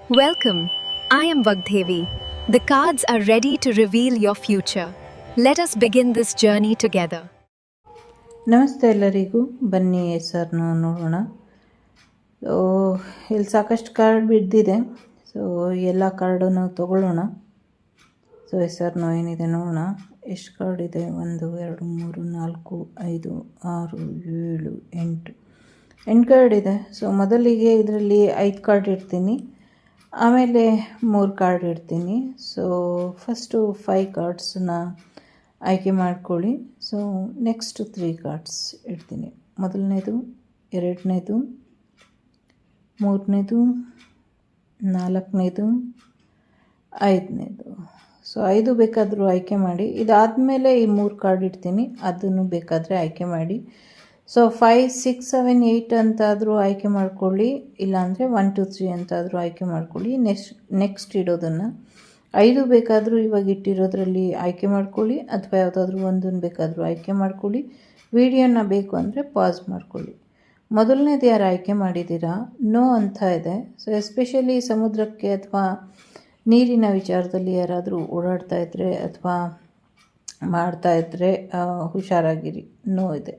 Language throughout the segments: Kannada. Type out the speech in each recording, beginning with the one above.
Welcome. I am Vagdevi. The cards are ready to reveal your future. Let us begin this journey together. ನಮಸ್ತೆ ಎಲ್ಲರಿಗೂ. ಬನ್ನಿ ಹೆಸರನ್ನು ನೋಡೋಣ. ಸೊ ಇಲ್ಲಿ ಸಾಕಷ್ಟು ಕಾರ್ಡ್ ಬಿದ್ದಿದೆ. ಸೊ ಎಲ್ಲ ಕಾರ್ಡನ್ನು ತಗೊಳ್ಳೋಣ. ಸೊ ಹೆಸರನ್ನು ಏನಿದೆ ನೋಡೋಣ. ಎಷ್ಟು ಕಾರ್ಡ್ ಇದೆ? 1 2 3 4 5 6 7 8 ಕಾರ್ಡ್ ಇದೆ. ಸೊ ಮೊದಲಿಗೆ ಇದರಲ್ಲಿ 5 ಕಾರ್ಡ್ ಇಡ್ತೀನಿ, ಆಮೇಲೆ 3 ಕಾರ್ಡ್ ಇಡ್ತೀನಿ. ಸೊ ಫಸ್ಟು 5 ಕಾರ್ಡ್ಸನ್ನ ಆಯ್ಕೆ ಮಾಡ್ಕೊಳ್ಳಿ. ಸೊ ನೆಕ್ಸ್ಟ್ 3 ಕಾರ್ಡ್ಸ್ ಇಡ್ತೀನಿ. ಮೊದಲನೇದು, ಎರಡನೇದು, ಮೂರನೇದು, ನಾಲ್ಕನೇದು, ಐದನೇದು. ಸೊ 5 ಬೇಕಾದರೂ ಆಯ್ಕೆ ಮಾಡಿ. ಇದಾದಮೇಲೆ ಈ 3 ಕಾರ್ಡ್ ಇಡ್ತೀನಿ, ಅದನ್ನು ಬೇಕಾದರೆ ಆಯ್ಕೆ ಮಾಡಿ. ಸೊ 5 6 7 8 ಅಂತಾದರೂ ಆಯ್ಕೆ ಮಾಡ್ಕೊಳ್ಳಿ, ಇಲ್ಲಾಂದರೆ 1 2 3 ಅಂತಾದರೂ ಆಯ್ಕೆ ಮಾಡ್ಕೊಳ್ಳಿ. ನೆಕ್ಸ್ಟ್ ಇಡೋದನ್ನು 5 ಬೇಕಾದರೂ ಇವಾಗ ಇಟ್ಟಿರೋದ್ರಲ್ಲಿ ಆಯ್ಕೆ ಮಾಡ್ಕೊಳ್ಳಿ, ಅಥವಾ ಯಾವುದಾದ್ರೂ ಒಂದನ್ನು ಬೇಕಾದರೂ ಆಯ್ಕೆ ಮಾಡ್ಕೊಳ್ಳಿ. ವಿಡಿಯೋನ ಬೇಕು ಅಂದರೆ ಪಾಸ್ ಮಾಡ್ಕೊಳ್ಳಿ. ಮೊದಲನೇದು ಯಾರು ಆಯ್ಕೆ ಮಾಡಿದ್ದೀರಾ? ನೋ ಅಂತ ಇದೆ. ಸೊ ಎಸ್ಪೆಷಲಿ ಸಮುದ್ರಕ್ಕೆ ಅಥವಾ ನೀರಿನ ವಿಚಾರದಲ್ಲಿ ಯಾರಾದರೂ ಓಡಾಡ್ತಾ ಇದ್ದರೆ ಅಥವಾ ಮಾಡ್ತಾಯಿದ್ರೆ ಹುಷಾರಾಗಿರಿ. ನೋ ಇದೆ.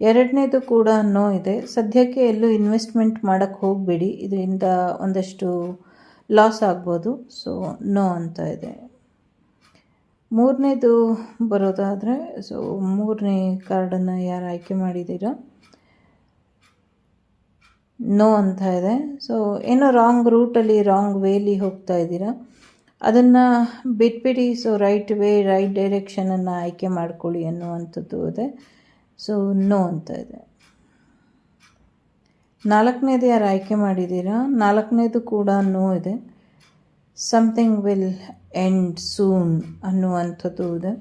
ಎರಡನೇದು ಕೂಡ ನೋ ಇದೆ. ಸದ್ಯಕ್ಕೆ ಎಲ್ಲೂ ಇನ್ವೆಸ್ಟ್ಮೆಂಟ್ ಮಾಡೋಕ್ಕೆ ಹೋಗಬೇಡಿ, ಇದರಿಂದ ಒಂದಷ್ಟು ಲಾಸ್ ಆಗ್ಬೋದು. ಸೊ ನೋ ಅಂತ ಇದೆ. ಮೂರನೇದು ಬರೋದಾದರೆ, ಸೊ ಮೂರನೇ ಕಾರ್ಡನ್ನು ಯಾರು ಆಯ್ಕೆ ಮಾಡಿದ್ದೀರಾ? ನೋ ಅಂತ ಇದೆ. ಸೊ ಏನೋ ರಾಂಗ್ ರೂಟಲ್ಲಿ, ರಾಂಗ್ ವೇಲಿ ಹೋಗ್ತಾ ಇದ್ದೀರಾ, ಅದನ್ನು ಬಿಟ್ಬಿಡಿ. ಸೊ ರೈಟ್ ವೇ, ರೈಟ್ ಡೈರೆಕ್ಷನನ್ನು ಆಯ್ಕೆ ಮಾಡ್ಕೊಳ್ಳಿ ಅನ್ನುವಂಥದ್ದು ಇದೆ. ಸೊ ನೋ ಅಂತ ಇದೆ. ನಾಲ್ಕನೇದು ಯಾರು ಆಯ್ಕೆ ಮಾಡಿದ್ದೀರಾ? ನಾಲ್ಕನೇದು ಕೂಡ ನೋ ಇದೆ. ಸಮಥಿಂಗ್ ವಿಲ್ ಎಂಡ್ ಸೂನ್ ಅನ್ನುವಂಥದ್ದು ಇದೆ.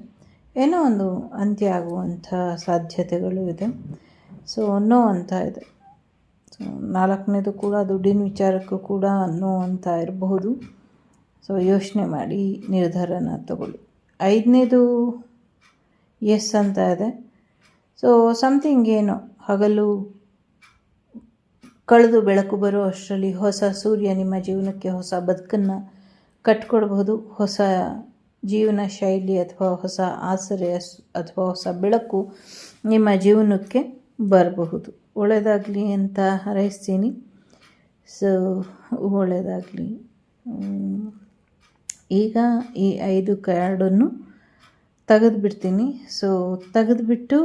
ಏನೋ ಒಂದು ಅಂತ್ಯ ಆಗುವಂಥ ಸಾಧ್ಯತೆಗಳು ಇದೆ. ಸೊ ನೋ ಅಂತ ಇದೆ. ಸೊ ನಾಲ್ಕನೇದು ಕೂಡ ದುಡ್ಡಿನ ವಿಚಾರಕ್ಕೂ ಕೂಡ ನೋ ಅಂತ ಇರಬಹುದು. ಸೊ ಯೋಚನೆ ಮಾಡಿ ನಿರ್ಧಾರನ ತಗೊಳ್ಳಿ. ಐದನೇದು ಎಸ್ ಅಂತ ಇದೆ. ಸೊ ಸಮಥಿಂಗ್ ಏನೋ ಹಗಲು ಕಳೆದು ಬೆಳಕು ಬರೋ ಅಷ್ಟರಲ್ಲಿ ಹೊಸ ಸೂರ್ಯ ನಿಮ್ಮ ಜೀವನಕ್ಕೆ ಹೊಸ ಬದುಕನ್ನು ಕಟ್ಕೊಡ್ಬೋದು. ಹೊಸ ಜೀವನ ಶೈಲಿ ಅಥವಾ ಹೊಸ ಆಸರೆ ಅಥವಾ ಹೊಸ ಬೆಳಕು ನಿಮ್ಮ ಜೀವನಕ್ಕೆ ಬರಬಹುದು. ಒಳ್ಳೆಯದಾಗಲಿ ಅಂತ ಹಾರೈಸ್ತೀನಿ. ಸೊ ಒಳ್ಳೆಯದಾಗಲಿ. ಈಗ ಈ 5 ಕಾರ್ಡನ್ನು ತೆಗೆದುಬಿಡ್ತೀನಿ. ಸೊ ತೆಗೆದುಬಿಟ್ಟು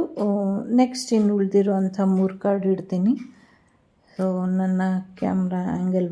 ನೆಕ್ಸ್ಟ್ ಇನ್ನು ಉಳಿದಿರೋಂಥ 3 ಕಾರ್ಡ್ ಇಡ್ತೀನಿ. ಸೊ ನನ್ನ ಕ್ಯಾಮ್ರಾ ಆ್ಯಂಗಲ್